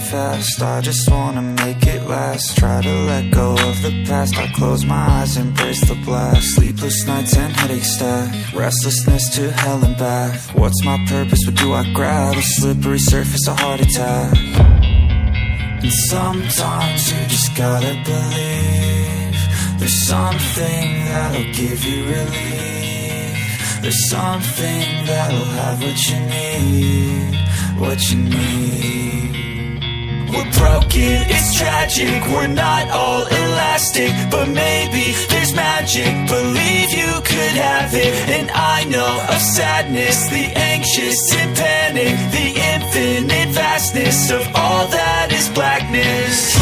fast. I just wanna make it last. Try to let go of the past. I close my eyes, embrace the blast. Sleepless nights and headaches stack. Restlessness to hell and back. What's my purpose? What do I grab? A slippery surface, a heart attack. And sometimes you just gotta believe there's something that'll give you relief. There's something that'll have what you need, what you need. We're broken, it's tragic, we're not all elastic, but maybe there's magic, believe you could have it. And I know of sadness, the anxious and panic, the infinite vastness of all that is blackness.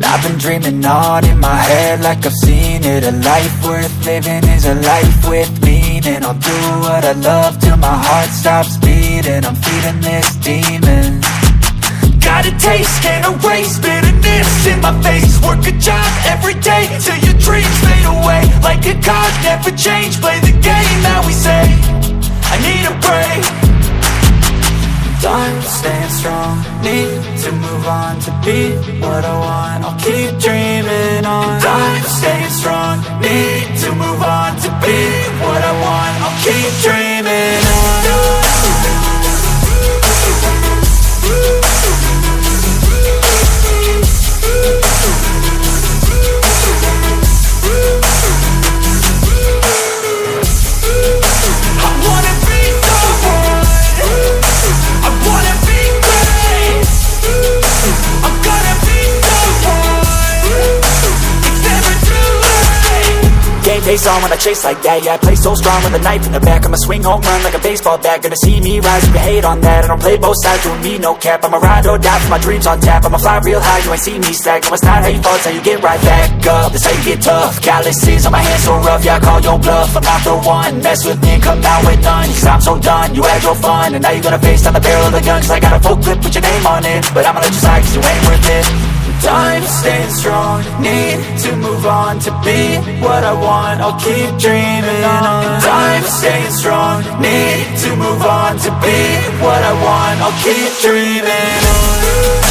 I've been dreaming on in my head like I've seen it. A life worth living is a life with meaning. I'll do what I love till my heart stops beating. I'm feeding this demon. Got a taste, can't erase bitterness in my face. Work a job every day till your dreams fade away. Like a card, never change, play the game that we say. I need a break. I'm staying strong, need to move on to be what I want. I'll keep dreaming on. I'm staying strong, need to move on to be what I want. I'll keep dreaming on. Face on when I chase like that. Yeah, I play so strong with a knife in the back. I'ma swing home run like a baseball bat. Gonna see me rise, you can hate on that. I don't play both sides, doing me no cap. I'm a ride or die for my dreams on tap. I'ma fly real high, you ain't see me slack. No, it's not how you fall, it's how you get right back up. That's how you get tough. Calluses on my hands so rough, yeah, I call your bluff. I'm not the one, mess with me and come down with none. Cause I'm so done, you had your fun. And now you're gonna face down the barrel of the gun. Cause I got a full clip with your name on it. But I'ma let you slide cause you ain't worth it. I'm staying strong, need to move on to be what I want. I'll keep dreaming on. I'm staying strong, need to move on to be what I want. I'll keep dreaming on.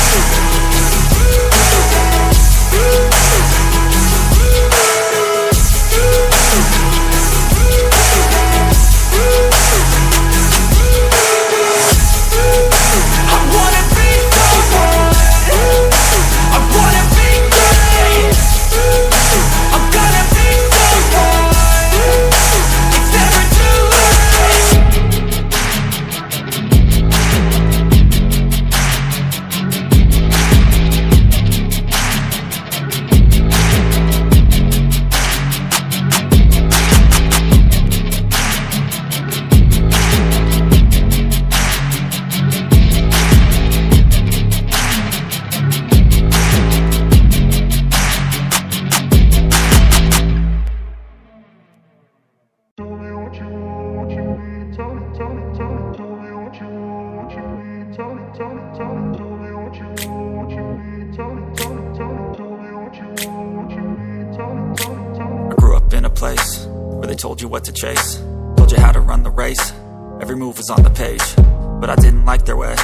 place where they told you what to chase, told you how to run the race. Every move was on the page, but I didn't like their way.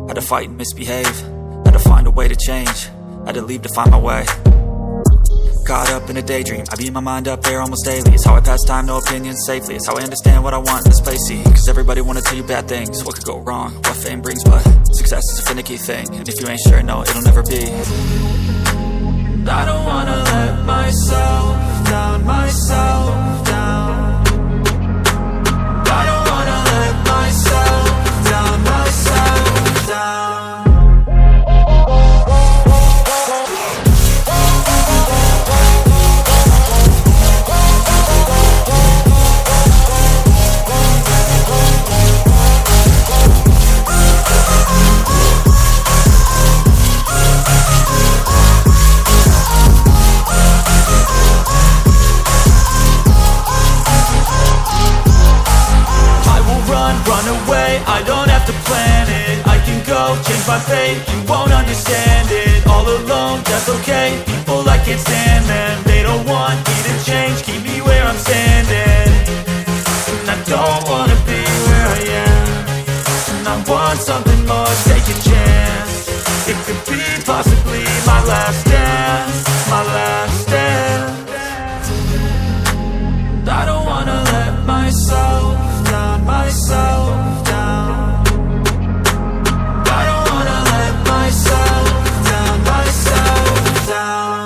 Had to fight and misbehave, had to find a way to change, had to leave to find my way. Caught up in a daydream, I beat my mind up there almost daily. It's how I pass time, no opinions safely. It's how I understand what I want in this place, see. Cause everybody wanna tell you bad things, what could go wrong, what fame brings. But success is a finicky thing, and if you ain't sure, no, it'll never be. I don't wanna let myself down, myself down. I don't wanna let myself down, myself down. Run away, I don't have to plan it. I can go, change my fate, you won't understand it. All alone, that's okay, people I can't stand them. They don't want me to change, keep me where I'm standing. And I don't wanna be where I am, and I want something more, take a chance. It could be possibly my last dance, my last dance. I don't wanna let myself down, myself down. I don't wanna let myself down, myself down.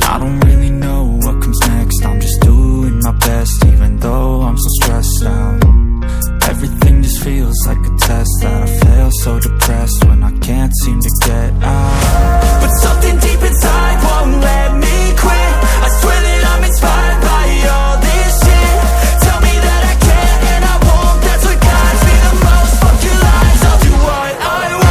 I don't really know what comes next. I'm just doing my best, even though I'm so stressed out. Everything just feels like a test that I fail, so depressed when I can't seem to get out. But something deep inside won't let me quit. I swear that I'm inspired by all this shit. Tell me that I can and I won't. That's what guides me the most. Fuck your lies, I'll do what I want.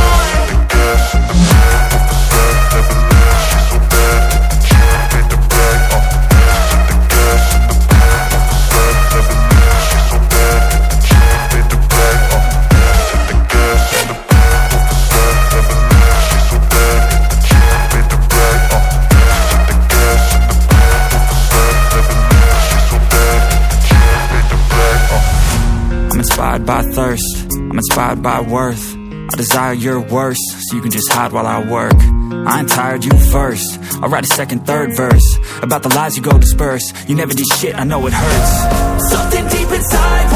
Inspired by thirst, I'm inspired by worth. I desire your worst, so you can just hide while I work. I ain't tired, you first. I'll write a second, third verse about the lies you go disperse. You never did shit, I know it hurts. Something deep inside